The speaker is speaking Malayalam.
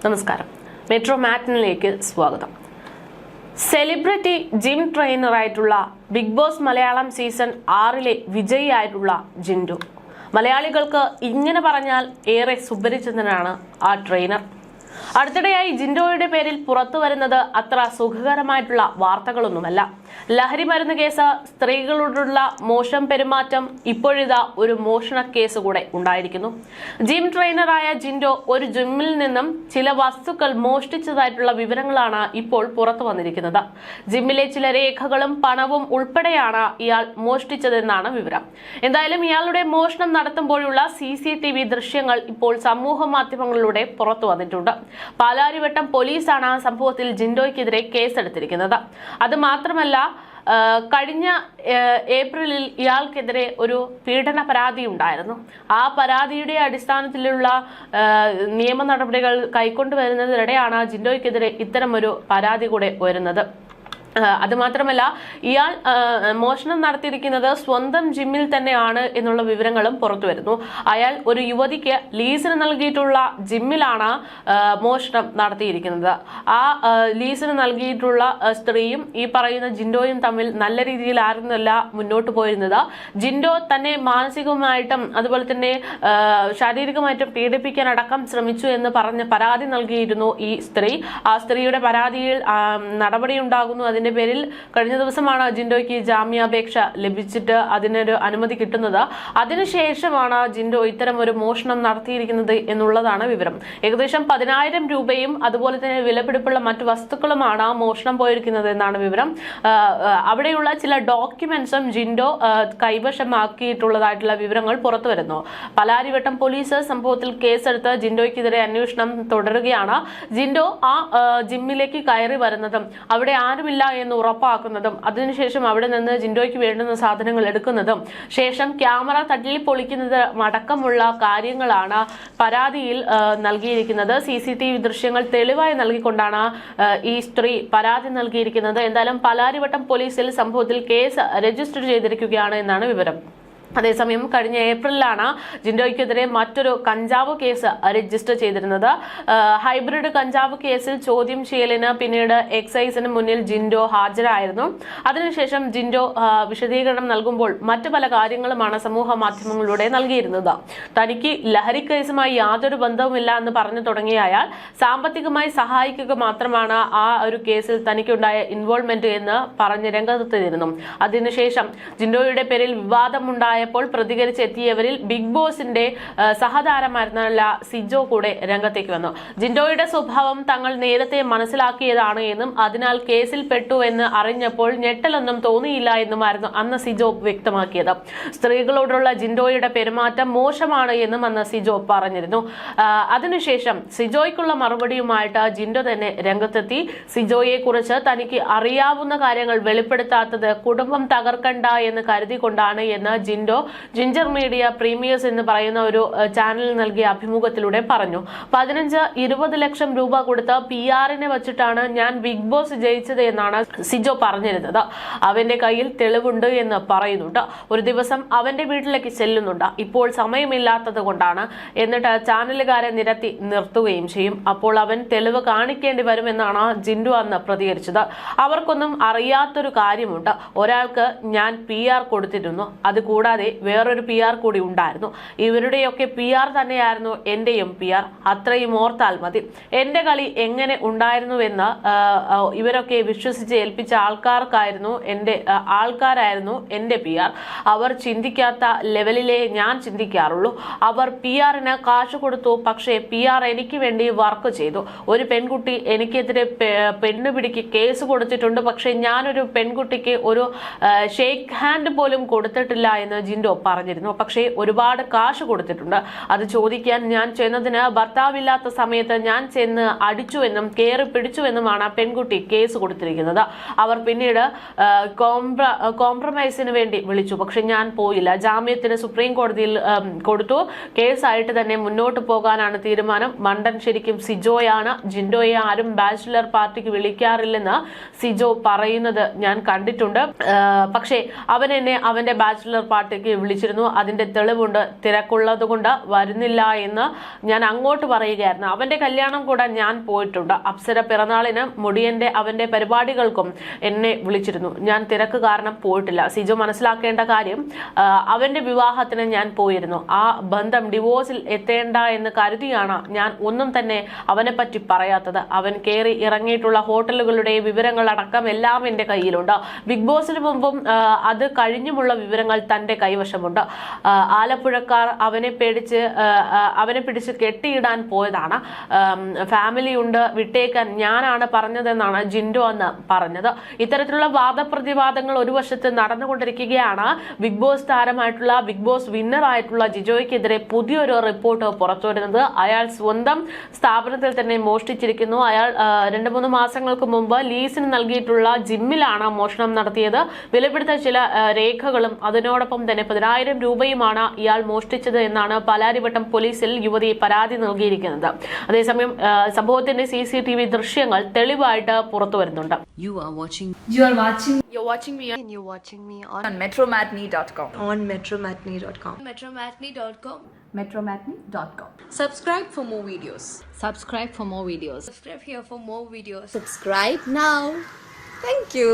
നമസ്കാരം. മെട്രോ മാറ്റിനിലേക്ക് സ്വാഗതം. സെലിബ്രിറ്റി ജിം ട്രെയിനറായിട്ടുള്ള ബിഗ് ബോസ് മലയാളം സീസൺ 6 വിജയിയായിട്ടുള്ള ജിൻഡോ. മലയാളികൾക്ക് ഇങ്ങനെ പറഞ്ഞാൽ ഏറെ സുപരിചിതനാണ് ആ ട്രെയിനർ. അടുത്തിടെയായി ജിൻഡോയുടെ പേരിൽ പുറത്തു വരുന്നത് അത്ര സുഖകരമായിട്ടുള്ള വാർത്തകളൊന്നുമല്ല. ലഹരി മരുന്ന് കേസ്, സ്ത്രീകളോടുള്ള മോശം പെരുമാറ്റം, ഇപ്പോഴിതാ ഒരു മോഷണ കേസ് കൂടെ ഉണ്ടായിരിക്കുന്നു. ജിം ട്രെയിനറായ ജിൻഡോ ഒരു ജിമ്മിൽ നിന്നും ചില വസ്തുക്കൾ മോഷ്ടിച്ചതായിട്ടുള്ള വിവരങ്ങളാണ് ഇപ്പോൾ പുറത്തു വന്നിരിക്കുന്നത്. ജിമ്മിലെ ചില രേഖകളും പണവും ഉൾപ്പെടെയാണ് ഇയാൾ മോഷ്ടിച്ചതെന്നാണ് വിവരം. എന്തായാലും ഇയാളുടെ മോഷണം നടത്തുമ്പോഴുള്ള CCTV ദൃശ്യങ്ങൾ ഇപ്പോൾ സമൂഹ മാധ്യമങ്ങളിലൂടെ പുറത്തു വന്നിട്ടുണ്ട്. പാലാരിവട്ടം പോലീസാണ് സംഭവത്തിൽ ജിൻഡോയ്ക്കെതിരെ കേസെടുത്തിരിക്കുന്നത്. അത് മാത്രമല്ല, കഴിഞ്ഞ ഏപ്രിലിൽ ഇയാൾക്കെതിരെ ഒരു പീഡന പരാതി ഉണ്ടായിരുന്നു. ആ പരാതിയുടെ അടിസ്ഥാനത്തിലുള്ള നിയമ നടപടികൾ കൈക്കൊണ്ടുവരുന്നതിനിടെയാണ് ജിൻഡോയ്ക്കെതിരെ ഇത്തരമൊരു പരാതി കൂടെ വരുന്നത്. അതുമാത്രമല്ല, ഇയാൾ മോഷണം നടത്തിയിരിക്കുന്നത് സ്വന്തം ജിമ്മിൽ തന്നെയാണ് എന്നുള്ള വിവരങ്ങളും പുറത്തു വരുന്നു. അയാൾ ഒരു യുവതിക്ക് ലീസിന് നൽകിയിട്ടുള്ള ജിമ്മിലാണ് മോഷണം നടത്തിയിരിക്കുന്നത്. ആ ലീസിന് നൽകിയിട്ടുള്ള സ്ത്രീയും ഈ പറയുന്ന ജിൻഡോയും തമ്മിൽ നല്ല രീതിയിലായിരുന്നില്ല മുന്നോട്ട് പോയിരുന്നത്. ജിൻഡോ തന്നെ മാനസികമായിട്ടും അതുപോലെ തന്നെ ശാരീരികമായിട്ടും പീഡിപ്പിക്കാൻ അടക്കം ശ്രമിച്ചു എന്ന് പറഞ്ഞ് പരാതി നൽകിയിരുന്നു ഈ സ്ത്രീ. ആ സ്ത്രീയുടെ പരാതിയിൽ നടപടിയുണ്ടാകുന്നു. അതിന്റെ പേരിൽ കഴിഞ്ഞ ദിവസമാണ് ജിൻഡോയ്ക്ക് ജാമ്യാപേക്ഷ ലഭിച്ചിട്ട് അതിനൊരു അനുമതി കിട്ടുന്നത്. അതിനുശേഷമാണ് ജിൻഡോ ഇത്തരം ഒരു മോഷണം നടത്തിയിരിക്കുന്നത് എന്നുള്ളതാണ് വിവരം. ഏകദേശം 10,000 രൂപയും അതുപോലെ തന്നെ വിലപിടിപ്പുള്ള മറ്റു വസ്തുക്കളുമാണ് മോഷണം പോയിരിക്കുന്നത് എന്നാണ് വിവരം. അവിടെയുള്ള ചില ഡോക്യുമെന്റ്സും ജിൻഡോ കൈവശമാക്കിയിട്ടുള്ളതായിട്ടുള്ള വിവരങ്ങൾ പുറത്തു വരുന്നു. പാലാരിവട്ടം പോലീസ് സംഭവത്തിൽ കേസെടുത്ത് ജിൻഡോയ്ക്കെതിരെ അന്വേഷണം തുടരുകയാണ്. ജിൻഡോ ആ ജിമ്മിലേക്ക് കയറി വരുന്നതും അവിടെ ആരുമില്ല എന്ന് ഉറപ്പാക്കുന്നതും അതിനുശേഷം അവിടെ നിന്ന് ജിൻഡോയ്ക്ക് വേണ്ടുന്ന സാധനങ്ങൾ എടുക്കുന്നതും ശേഷം ക്യാമറ തട്ടിപ്പൊളിക്കുന്നത് അടക്കമുള്ള കാര്യങ്ങളാണ് പരാതിയിൽ നൽകിയിരിക്കുന്നത്. CCTV ദൃശ്യങ്ങൾ തെളിവായി നൽകിക്കൊണ്ടാണ് ഈ സ്ത്രീ പരാതി നൽകിയിരിക്കുന്നത്. എന്തായാലും പാലാരിവട്ടം പോലീസിൽ സംഭവത്തിൽ കേസ് രജിസ്റ്റർ ചെയ്തിരിക്കുകയാണ് എന്നാണ് വിവരം. അതേസമയം കഴിഞ്ഞ ഏപ്രിലാണ് ജിൻഡോയ്ക്കെതിരെ മറ്റൊരു കഞ്ചാവ് കേസ് രജിസ്റ്റർ ചെയ്തിരുന്നത്. ഹൈബ്രിഡ് കഞ്ചാവ് കേസിൽ ചോദ്യം ചെയ്യലിന് പിന്നീട് എക്സൈസിന് മുന്നിൽ ജിൻഡോ ഹാജരായിരുന്നു. അതിനുശേഷം ജിൻഡോ വിശദീകരണം നൽകുമ്പോൾ മറ്റു പല കാര്യങ്ങളുമാണ് സമൂഹ മാധ്യമങ്ങളിലൂടെ നൽകിയിരുന്നത്. തനിക്ക് ലഹരി കേസുമായി യാതൊരു ബന്ധവുമില്ല എന്ന് പറഞ്ഞു തുടങ്ങിയ അയാൾ സാമ്പത്തികമായി സഹായിക്കുക മാത്രമാണ് ആ ഒരു കേസിൽ തനിക്കുണ്ടായ ഇൻവോൾവ്മെന്റ് എന്ന് പറഞ്ഞ് രംഗത്തെത്തിയിരുന്നു. അതിനുശേഷം ജിൻഡോയുടെ പേരിൽ വിവാദമുണ്ടായ പ്രതികരിച്ചെത്തിയവരിൽ ബിഗ് ബോസിന്റെ സഹതാരമായിരുന്ന സിജോ കൂടെ രംഗത്തേക്ക് വന്നു. ജിൻഡോയുടെ സ്വഭാവം തങ്ങൾ നേരത്തെ മനസ്സിലാക്കിയതാണ് എന്നും അതിനാൽ കേസിൽ പെട്ടു എന്ന് അറിഞ്ഞപ്പോൾ ഞെട്ടലൊന്നും തോന്നിയില്ല എന്നുമായിരുന്നു അന്ന് സിജോ വ്യക്തമാക്കിയത്. സ്ത്രീകളോടുള്ള ജിൻഡോയുടെ പെരുമാറ്റം മോശമാണ് എന്നും അന്ന് സിജോ പറഞ്ഞിരുന്നു. അതിനുശേഷം സിജോയ്ക്കുള്ള മറുപടിയുമായിട്ട് ജിൻഡോ തന്നെ രംഗത്തെത്തി. സിജോയെ കുറിച്ച് തനിക്ക് അറിയാവുന്ന കാര്യങ്ങൾ വെളിപ്പെടുത്താത്തത് കുടുംബം തകർക്കണ്ട എന്ന് കരുതിക്കൊണ്ടാണ് എന്ന് ജിൻഡോ ജിഞ്ചർ മീഡിയ പ്രീമിയേഴ്സ് എന്ന് പറയുന്ന ഒരു ചാനലിൽ നൽകിയ അഭിമുഖത്തിലൂടെ പറഞ്ഞു. 15-20 ലക്ഷം രൂപ കൊടുത്ത് PR-നെ വെച്ചിട്ടാണ് ഞാൻ ബിഗ് ബോസ് ജയിച്ചത് എന്നാണ് സിജോ പറഞ്ഞിരുന്നത്. അവന്റെ കയ്യിൽ തെളിവുണ്ട് എന്ന് പറയുന്നുണ്ട്. ഒരു ദിവസം അവന്റെ വീട്ടിലേക്ക് ചെല്ലുന്നുണ്ട്. ഇപ്പോൾ സമയമില്ലാത്തത് കൊണ്ടാണ്. എന്നിട്ട് ചാനലുകാരെ നിരത്തി നിർത്തുകയും ചെയ്യും. അപ്പോൾ അവൻ തെളിവ് കാണിക്കേണ്ടി വരുമെന്നാണ് ജിൻഡോ അന്ന് പ്രതികരിച്ചത്. അവർക്കൊന്നും അറിയാത്തൊരു കാര്യമുണ്ട്. ഒരാൾക്ക് ഞാൻ PR കൊടുത്തിരുന്നു. അതുകൂടാതെ വേറൊരു PR കൂടി ഉണ്ടായിരുന്നു. ഇവരുടെയൊക്കെ PR തന്നെയായിരുന്നു എന്റെയും PR. അത്രയും ഓർത്താൽ മതി. എന്റെ കളി എങ്ങനെ ഉണ്ടായിരുന്നുവെന്ന് ഇവരൊക്കെ വിശ്വസിച്ച് ഏൽപ്പിച്ച ആൾക്കാരായിരുന്നു എന്റെ PR. അവർ ചിന്തിക്കാത്ത ലെവലിലേ ഞാൻ ചിന്തിക്കാറുള്ളൂ. അവർ PR-ന് കാശ് കൊടുത്തു, പക്ഷേ PR എനിക്ക് വേണ്ടി വർക്ക് ചെയ്തു. ഒരു പെൺകുട്ടി എനിക്കെതിരെ പെണ്ണുപിടിക്ക് കേസ് കൊടുത്തിട്ടുണ്ട്, പക്ഷെ ഞാനൊരു പെൺകുട്ടിക്ക് ഒരു ഷേക്ക് ഹാൻഡ് പോലും കൊടുത്തിട്ടില്ല എന്ന് ജിൻഡോ പറഞ്ഞിരുന്നു. പക്ഷേ ഒരുപാട് കാശ് കൊടുത്തിട്ടുണ്ട്. അത് ചോദിക്കാൻ ഞാൻ ചെന്നതിന് ഭർത്താവില്ലാത്ത സമയത്ത് ഞാൻ ചെന്ന് അടിച്ചുവെന്നും കയറി പിടിച്ചുവെന്നുമാണ് പെൺകുട്ടി കേസ് കൊടുത്തിരിക്കുന്നത്. അവർ പിന്നീട് കോംപ്രമൈസിന് വേണ്ടി വിളിച്ചു, പക്ഷെ ഞാൻ പോയില്ല. ജാമ്യത്തിന് സുപ്രീം കോടതിയിൽ കൊടുത്തു. കേസായിട്ട് തന്നെ മുന്നോട്ട് പോകാനാണ് തീരുമാനം. മണ്ടൻ ശരിക്കും സിജോയാണ്. ജിൻഡോയെ ആരും ബാച്ചിലർ പാർട്ടിക്ക് വിളിക്കാറില്ലെന്ന് സിജോ പറയുന്നത് ഞാൻ കണ്ടിട്ടുണ്ട്. പക്ഷേ അവൻ എന്നെ അവന്റെ ബാച്ചിലർ പാർട്ടി ഭാഗത്തേക്ക് വിളിച്ചിരുന്നു. അതിന്റെ തെളിവുണ്ട്. തിരക്കുള്ളത് കൊണ്ട് വരുന്നില്ല എന്ന് ഞാൻ അങ്ങോട്ട് പറയുകയായിരുന്നു. അവന്റെ കല്യാണം കൂടെ ഞാൻ പോയിട്ടുണ്ട്. അപ്സര പിറന്നാളിന് മുടിയന്റെ അവന്റെ പരിപാടികൾക്കും എന്നെ വിളിച്ചിരുന്നു. ഞാൻ തിരക്ക് കാരണം പോയിട്ടില്ല. സിജോ മനസ്സിലാക്കേണ്ട കാര്യം, അവന്റെ വിവാഹത്തിന് ഞാൻ പോയിരുന്നു. ആ ബന്ധം ഡിവോഴ്സിൽ എത്തേണ്ട എന്ന് കരുതിയാണ് ഞാൻ ഒന്നും തന്നെ അവനെ പറ്റി പറയാത്തത്. അവൻ കയറി ഇറങ്ങിയിട്ടുള്ള ഹോട്ടലുകളുടെ വിവരങ്ങൾ അടക്കം എല്ലാം എന്റെ കയ്യിലുണ്ട്. ബിഗ് ബോസിന് മുമ്പും അത് കഴിഞ്ഞുമുള്ള വിവരങ്ങൾ തന്റെ കൈവശമുണ്ട്. ആലപ്പുഴക്കാർ അവനെ പിടിച്ച് കെട്ടിയിടാൻ പോയതാണ്. ഫാമിലി ഉണ്ട്, വിട്ടേക്കാൻ ഞാനാണ് പറഞ്ഞതെന്നാണ് ജിൻഡോ അന്ന് പറഞ്ഞത്. ഇത്തരത്തിലുള്ള വാദപ്രതിവാദങ്ങൾ ഒരു വശത്ത് നടന്നുകൊണ്ടിരിക്കുകയാണ്. ബിഗ് ബോസ് താരമായിട്ടുള്ള ബിഗ് ബോസ് വിന്നർ ആയിട്ടുള്ള ജിജോയ്ക്കെതിരെ പുതിയൊരു റിപ്പോർട്ട് പുറത്തുവരുന്നത്. അയാൾ സ്വന്തം സ്ഥാപനത്തിൽ തന്നെ മോഷ്ടിച്ചിരിക്കുന്നു. അയാൾ 2-3 മാസങ്ങൾക്ക് മുമ്പ് ലീസിന് നൽകിയിട്ടുള്ള ജിമ്മിലാണ് മോഷണം നടത്തിയത്. വിലപിടുത്ത ചില രേഖകളും അതിനോടൊപ്പം തന്നെ 10,000 രൂപയുമാണ് ഇയാൾ മോഷ്ടിച്ചത് എന്നാണ് പാലാരിവട്ടം പോലീസിൽ യുവതി പരാതി നൽകിയിരിക്കുന്നത്. അതേസമയം സംഭവത്തിന്റെ CCTV ദൃശ്യങ്ങൾ തെളിവായിട്ട് പുറത്തു വരുന്നുണ്ട്. You're watching me on metromatney.com. metromatney.com. Subscribe for more videos. Subscribe here for more videos. Subscribe now. Thank you.